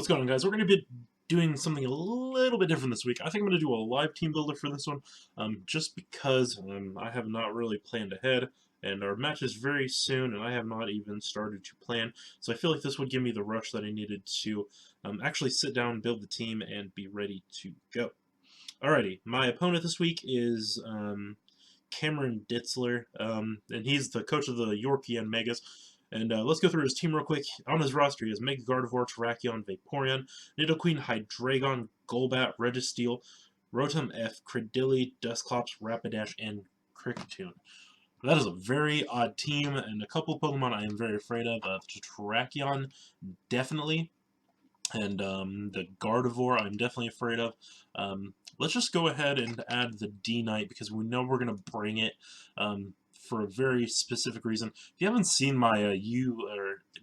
What's going on, guys? We're going to be doing something a little bit different this week. I think I'm going to do a live team builder for this one, just because I have not really planned ahead, and our match is very soon, and I have not even started to plan, so I feel like this would give me the rush that I needed to actually sit down, build the team, and be ready to go. Alrighty, my opponent this week is Cameron Ditzler, and he's the coach of the Yorkian Megas. And let's go through his team real quick. On his roster, he has Mega Gardevoir, Terrakion, Vaporeon, Nidoqueen, Hydreigon, Golbat, Registeel, Rotom F, Credilli, Dusclops, Rapidash, and Kricketune. That is a very odd team, and a couple Pokemon I am very afraid of. Terrakion, definitely. And the Gardevoir, I'm definitely afraid of. Let's just go ahead and add the D-Knight because we know we're going to bring it for a very specific reason. If you haven't seen my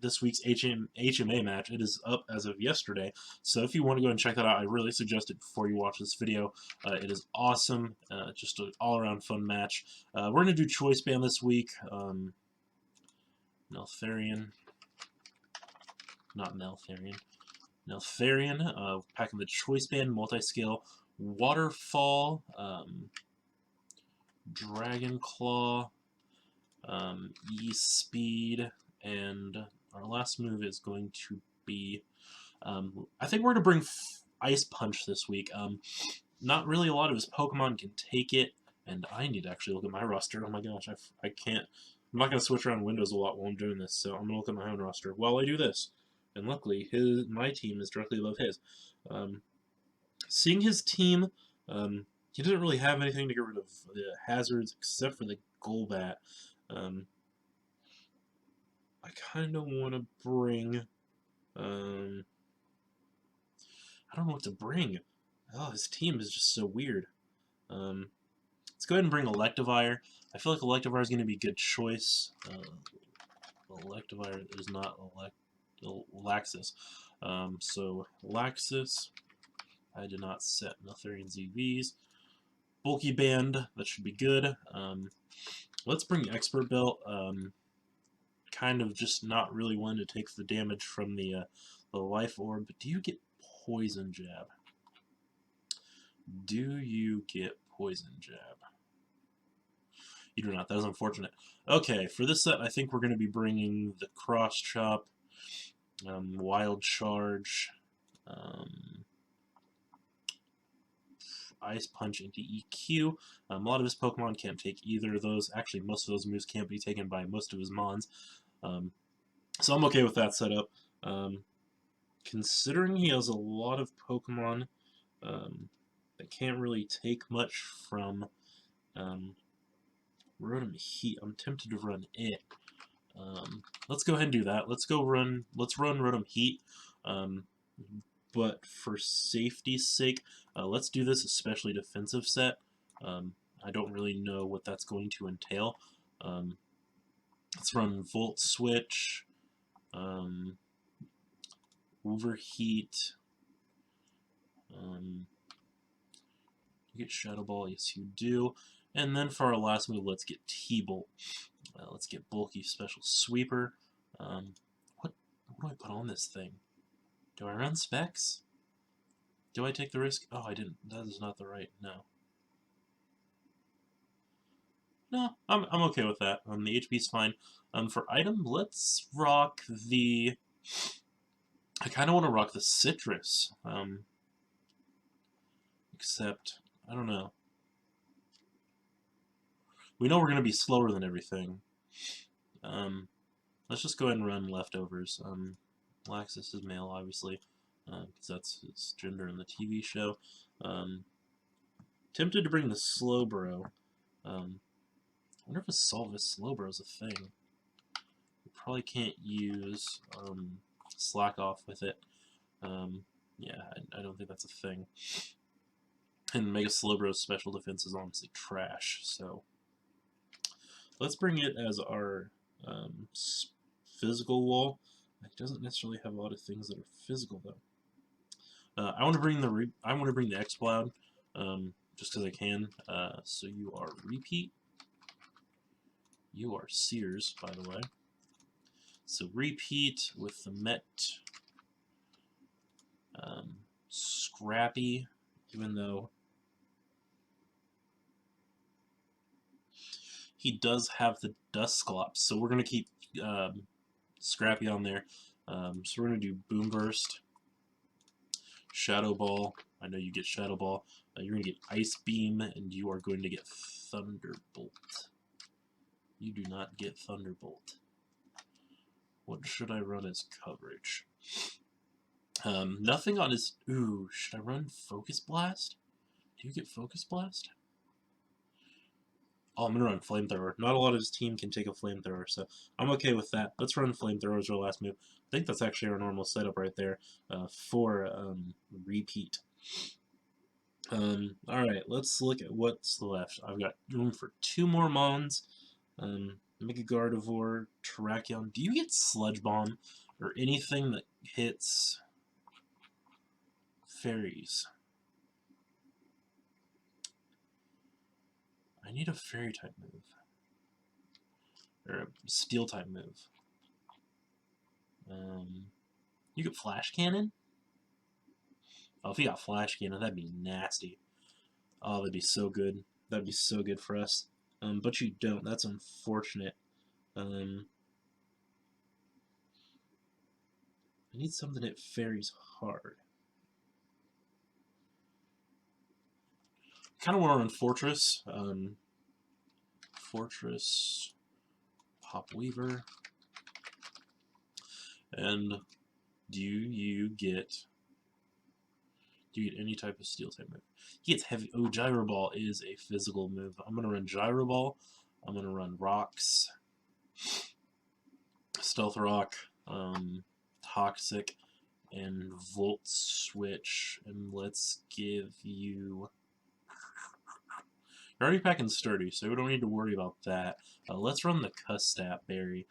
this week's HMA match, it is up as of yesterday. So if you want to go and check that out, I really suggest it before you watch this video. It is awesome. Just an all-around fun match. We're going to do Choice Band this week. Neltharion. Not Neltharion. Neltharion, packing the Choice Band, Multi-Scale, Waterfall, Dragon Claw, E-Speed, and our last move is going to be, I think we're going to bring Ice Punch this week. Not really a lot of his Pokemon can take it, and I need to actually look at my roster. Oh my gosh, I can't. I'm not going to switch around windows a lot while I'm doing this, so I'm going to look at my own roster while I do this. And luckily, my team is directly above his. Seeing his team, he didn't really have anything to get rid of the hazards except for the Golbat. I kind of want to bring... I don't know what to bring. Oh, his team is just so weird. Let's go ahead and bring Electivire. I feel like Electivire is going to be a good choice. Electivire is not Laxus. So Laxus, I did not set Neltharion ZVs. Bulky Band, that should be good. Let's bring Expert Belt. Kind of just not really one to take the damage from the Life Orb. But do you get Poison Jab? Do you get Poison Jab? You do not. That is unfortunate. Okay, for this set, I think we're going to be bringing the Cross Chop, Wild Charge, Ice Punch into EQ. A lot of his Pokemon can't take either of those. Actually, most of those moves can't be taken by most of his Mons. So I'm okay with that setup. Considering he has a lot of Pokemon that can't really take much from Rotom Heat, I'm tempted to run it. Let's go ahead and do that. Let's run Rotom Heat. But for safety's sake, let's do this especially defensive set. I don't really know what that's going to entail. Let's run Volt Switch, Overheat. You get Shadow Ball, yes you do. And then for our last move, let's get T-Bolt. Let's get Bulky Special Sweeper. What do I put on this thing? Do I run Specs? Do I take the risk? Oh, I didn't. That is not the right. No. No, I'm okay with that. The HP's fine. For item, let's rock the... I kind of want to rock the Citrus. Except, I don't know. We know we're going to be slower than everything. Let's just go ahead and run Leftovers. Laxus is male, obviously, because that's his gender in the TV show. Tempted to bring the Slowbro. I wonder if a Solvus Slowbro is a thing. We probably can't use Slack Off with it. Yeah, I don't think that's a thing. And Mega Slowbro's special defense is honestly trash, so let's bring it as our physical wall. It doesn't necessarily have a lot of things that are physical though. I want to bring the Exploud, just because I can. So you are Repeat. You are Sears, by the way. So Repeat with the Met Scrappy, even though he does have the Dusclops, so we're going to keep Scrappy on there. So we're going to do Boom Burst, Shadow Ball. I know you get Shadow Ball. You're going to get Ice Beam, and you are going to get Thunderbolt. You do not get Thunderbolt. What should I run as coverage? Nothing on his... Ooh, should I run Focus Blast? Do you get Focus Blast? Oh, I'm going to run Flamethrower. Not a lot of his team can take a Flamethrower, so I'm okay with that. Let's run Flamethrower as our last move. I think that's actually our normal setup right there for repeat. Alright, let's look at what's left. I've got room for 2 more Mons. Mega Gardevoir, Terrakion. Do you get Sludge Bomb or anything that hits fairies? I need a fairy type move. Or a steel type move. You get Flash Cannon? Oh, if you got Flash Cannon, that'd be nasty. Oh, that'd be so good. That'd be so good for us. But you don't. That's unfortunate. I need something that fairies hard. Kind of want to run Fortress. Fortress, Pop Weaver. And do you get any type of steel type move? He gets heavy. Oh, Gyro Ball is a physical move. I'm going to run Gyro Ball. I'm going to run Rocks, Stealth Rock, Toxic, and Volt Switch. And let's give you... You're already packing Sturdy, so we don't need to worry about that. Let's run the Custat Berry,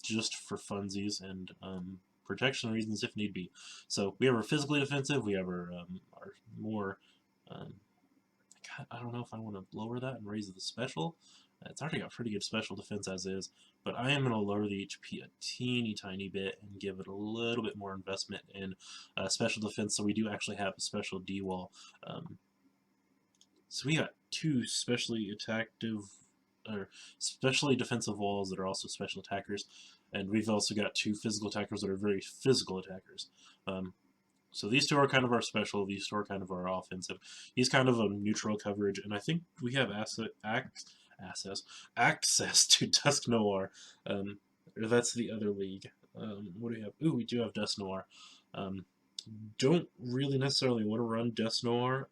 just for funsies and protection reasons if need be. So we have our physically defensive, we have our more... I don't know if I want to lower that and raise the special. It's already got pretty good special defense as is, but I am going to lower the HP a teeny tiny bit and give it a little bit more investment in special defense, so we do actually have a special D-wall. So we got 2 specially defensive walls that are also special attackers, and we've also got 2 physical attackers that are very physical attackers. So these 2 are kind of our special, these 2 are kind of our offensive. He's kind of a neutral coverage, and I think we have access to Dusk Noir. That's the other league. What do we have? Ooh, we do have Dusk Noir. Don't really necessarily want to run Dusk Noir.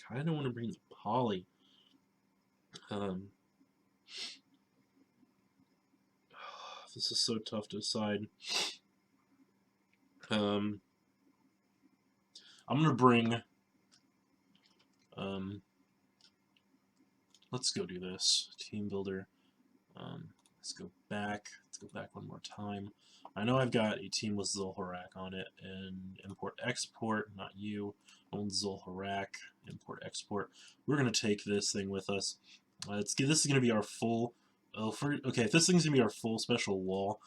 Kind of want to bring the Poly. This is so tough to decide. I'm gonna bring. Let's go do this team builder. Let's go back. Let's go back one more time. I know I've got a team with Zul'Horak on it, and import-export, not you. Own Zul'Horak, import-export. We're going to take this thing with us. This is going to be our full... okay, if this thing's going to be our full special wall,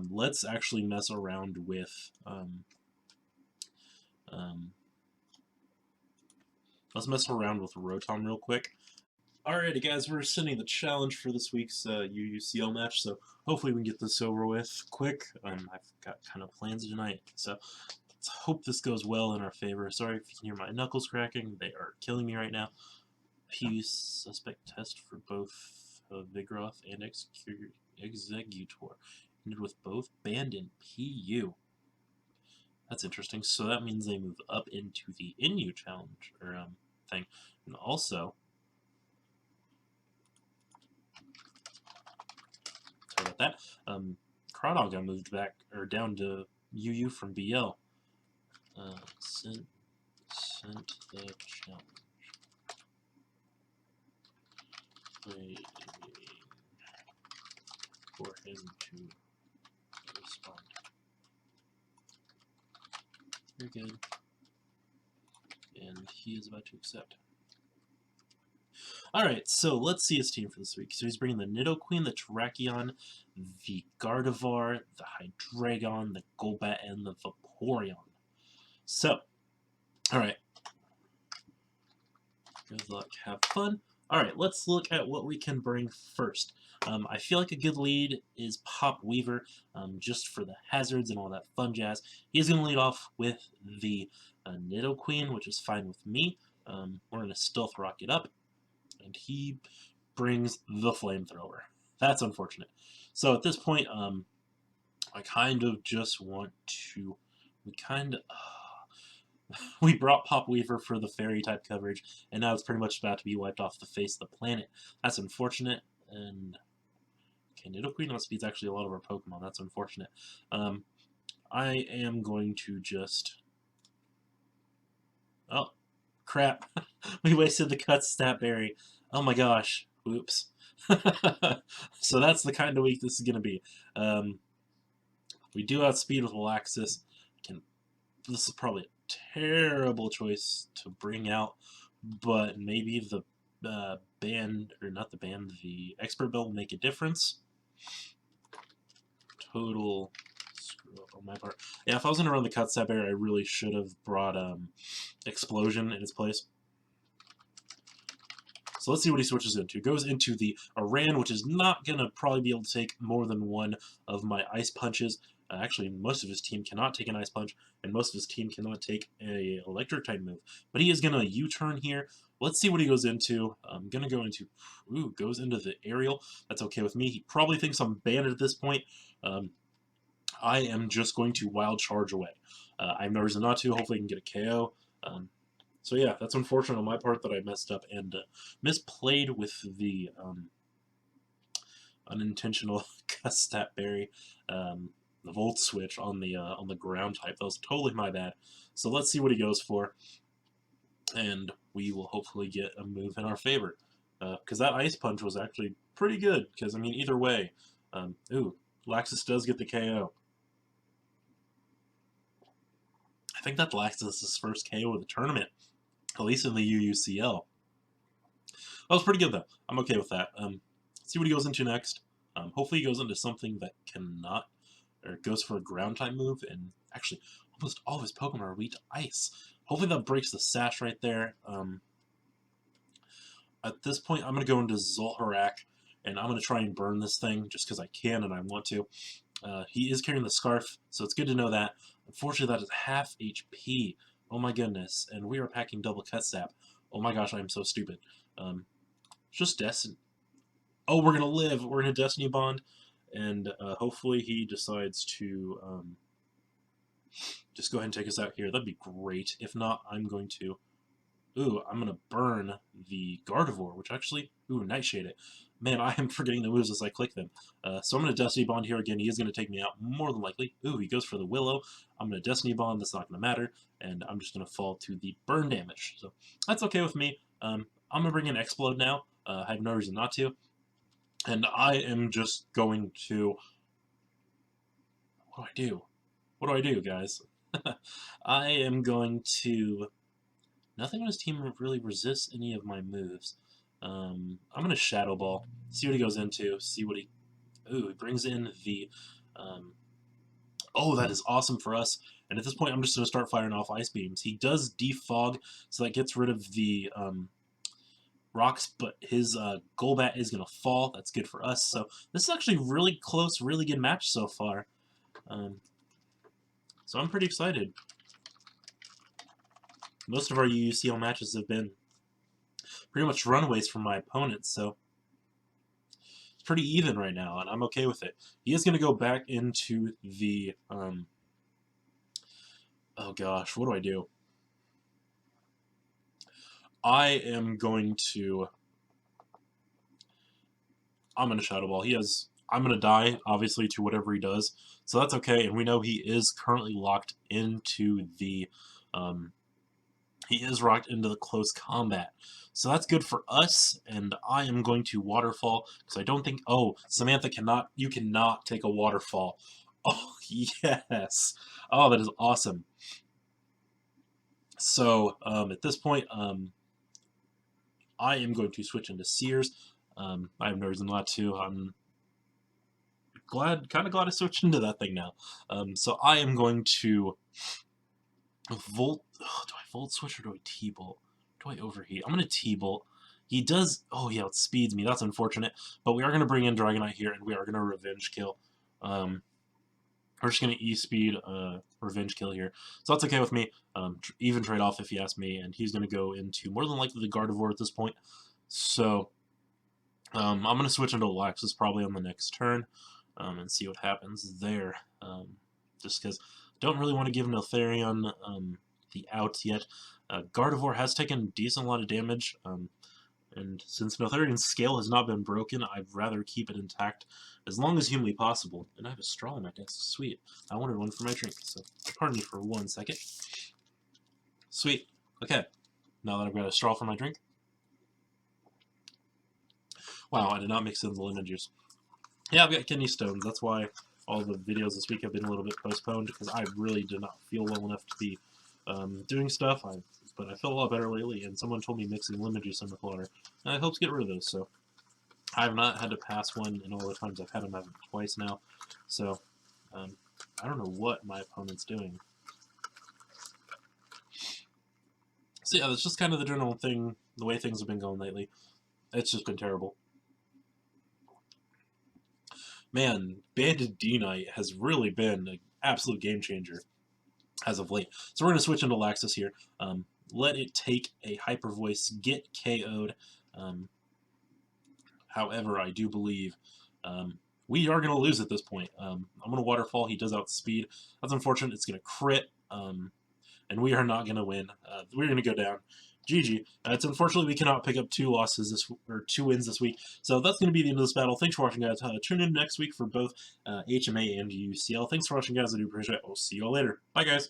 let's actually mess around with... let's mess around with Rotom real quick. Alrighty guys, we're sending the challenge for this week's UUCL match, so hopefully we can get this over with quick. I've got kind of plans tonight, so let's hope this goes well in our favor. Sorry if you can hear my knuckles cracking, they are killing me right now. PU suspect test for both Vigoroth and Executor. Ended with both banned in PU. That's interesting, so that means they move up into the NU challenge, or thing. And also... Sorry about that. Crawdog got moved back or down to UU from BL. Sent the challenge. Waiting for him to respond. Very good. And he is about to accept. Alright, so let's see his team for this week. So he's bringing the Nidoqueen, the Terrakion, the Gardevoir, the Hydreigon, the Golbat, and the Vaporeon. So, all right. Good luck. Have fun. All right, let's look at what we can bring first. I feel like a good lead is Pop Weaver, just for the hazards and all that fun jazz. He's going to lead off with the Nidoqueen, which is fine with me. We're going to Stealth Rocket up, and he brings the Flamethrower. That's unfortunate. So at this point, I kind of just want to... We kind of... we brought Pop Weaver for the fairy type coverage, and now it's pretty much about to be wiped off the face of the planet. That's unfortunate, and okay, Nidoqueen outspeeds actually a lot of our Pokemon. That's unfortunate. I am going to just... Oh, crap. We wasted the cut stat berry. Oh my gosh. Oops. So that's the kind of week this is going to be. We do outspeed with Laxus. This is probably a terrible choice to bring out, but maybe the band, or not the band, the expert belt will make a difference. Total screw up on my part. Yeah, if I was going to run the cut stat berry, I really should have brought Explosion in its place. So let's see what he switches into. Goes into the Aran, which is not going to probably be able to take more than one of my Ice Punches. Actually, most of his team cannot take an Ice Punch, and most of his team cannot take a Electric type move. But he is going to U-turn here. Let's see what he goes into. I'm going to go into... Ooh, goes into the Aerial. That's okay with me. He probably thinks I'm banned at this point. I am just going to Wild Charge away. I have no reason not to. Hopefully I can get a KO. So yeah, that's unfortunate on my part that I messed up and misplayed with the unintentional stat berry, the Volt Switch on the ground type. That was totally my bad. So let's see what he goes for, and we will hopefully get a move in our favor. Because that Ice Punch was actually pretty good. Because I mean, either way, ooh, Laxus does get the KO. I think that Laxus' first KO of the tournament, at least in the UUCL. That was pretty good, though. I'm okay with that. See what he goes into next. Hopefully he goes into something that cannot, or goes for a ground type move, and actually, almost all of his Pokemon are weak to Ice. Hopefully that breaks the Sash right there. At this point, I'm going to go into Zolharak, and I'm going to try and burn this thing, just because I can and I want to. He is carrying the Scarf, so it's good to know that. Unfortunately, that is half HP. Oh my goodness, and we are packing double cut sap. Oh my gosh, I am so stupid. Just Destiny. Oh, we're going to live. We're in a Destiny Bond, and hopefully he decides to just go ahead and take us out here. That'd be great. If not, I'm going to... Ooh, I'm going to burn the Gardevoir, which actually... Ooh, Nightshade it. Man, I am forgetting the moves as I click them. So I'm going to Destiny Bond here again. He is going to take me out more than likely. Ooh, he goes for the Willow. I'm going to Destiny Bond. That's not going to matter. And I'm just going to fall to the burn damage. So that's okay with me. I'm going to bring in Explode now. I have no reason not to. And I am just going to... What do I do? What do I do, guys? I am going to... Nothing on his team really resists any of my moves. I'm going to Shadow Ball, see what he goes into, see what he... Ooh, he brings in the... Oh, that is awesome for us. And at this point, I'm just going to start firing off Ice Beams. He does Defog, so that gets rid of the rocks, but his Golbat is going to fall. That's good for us. So this is actually really close, really good match so far. So I'm pretty excited. Most of our UUCL matches have been pretty much runaways from my opponents, so it's pretty even right now, and I'm okay with it. He is going to go back into the... oh gosh, what do I do? I am going to... I'm going to Shadow Ball. I'm going to die, obviously, to whatever he does, so that's okay, and we know he is currently locked into the... he is locked into the close combat. So that's good for us, and I am going to Waterfall, because I don't think... Oh, Samantha cannot... You cannot take a Waterfall. Oh, yes! Oh, that is awesome. So, at this point, I am going to switch into Sears. I have no reason not to. I'm kind of glad I switched into that thing now. So I am going to Volt. Oh, do I Volt Switch or do I T-Bolt? Do I Overheat? I'm going to T-Bolt. He does... Oh, yeah, it speeds me. That's unfortunate. But we are going to bring in Dragonite here, and we are going to Revenge Kill. We're just going to E-Speed Revenge Kill here. So that's okay with me. Even trade-off if you ask me. And he's going to go into more than likely the Gardevoir at this point. So I'm going to switch into Laxus probably on the next turn and see what happens there. Just because don't really want to give Neltharion the out yet. Gardevoir has taken a decent lot of damage. And since Neltharion's scale has not been broken, I'd rather keep it intact as long as humanly possible. And I have a straw in my desk. Sweet. I wanted one for my drink, so pardon me for 1 second. Sweet. Okay. Now that I've got a straw for my drink. Wow, I did not mix in the lemon juice. Yeah, I've got kidney stones. That's why all the videos this week have been a little bit postponed, because I really did not feel well enough to be doing stuff. But I feel a lot better lately, and someone told me mixing lemon juice in with water. And it helps get rid of those, so I have not had to pass one in all the times I've had them. I've had twice now. So I don't know what my opponent's doing. So yeah, that's just kind of the general thing, the way things have been going lately. It's just been terrible. Man, Banded D-Knight has really been an absolute game changer as of late. So we're going to switch into Laxus here. Let it take a Hyper Voice, get KO'd. However, I do believe we are going to lose at this point. I'm going to Waterfall. He does outspeed. That's unfortunate. It's going to crit, and we are not going to win. We're going to go down. GG. It's unfortunately we cannot pick up 2 wins this week. So that's going to be the end of this battle. Thanks for watching, guys. Tune in next week for both HMA and UUCL. Thanks for watching, guys. I do appreciate it. We'll see you all later. Bye, guys.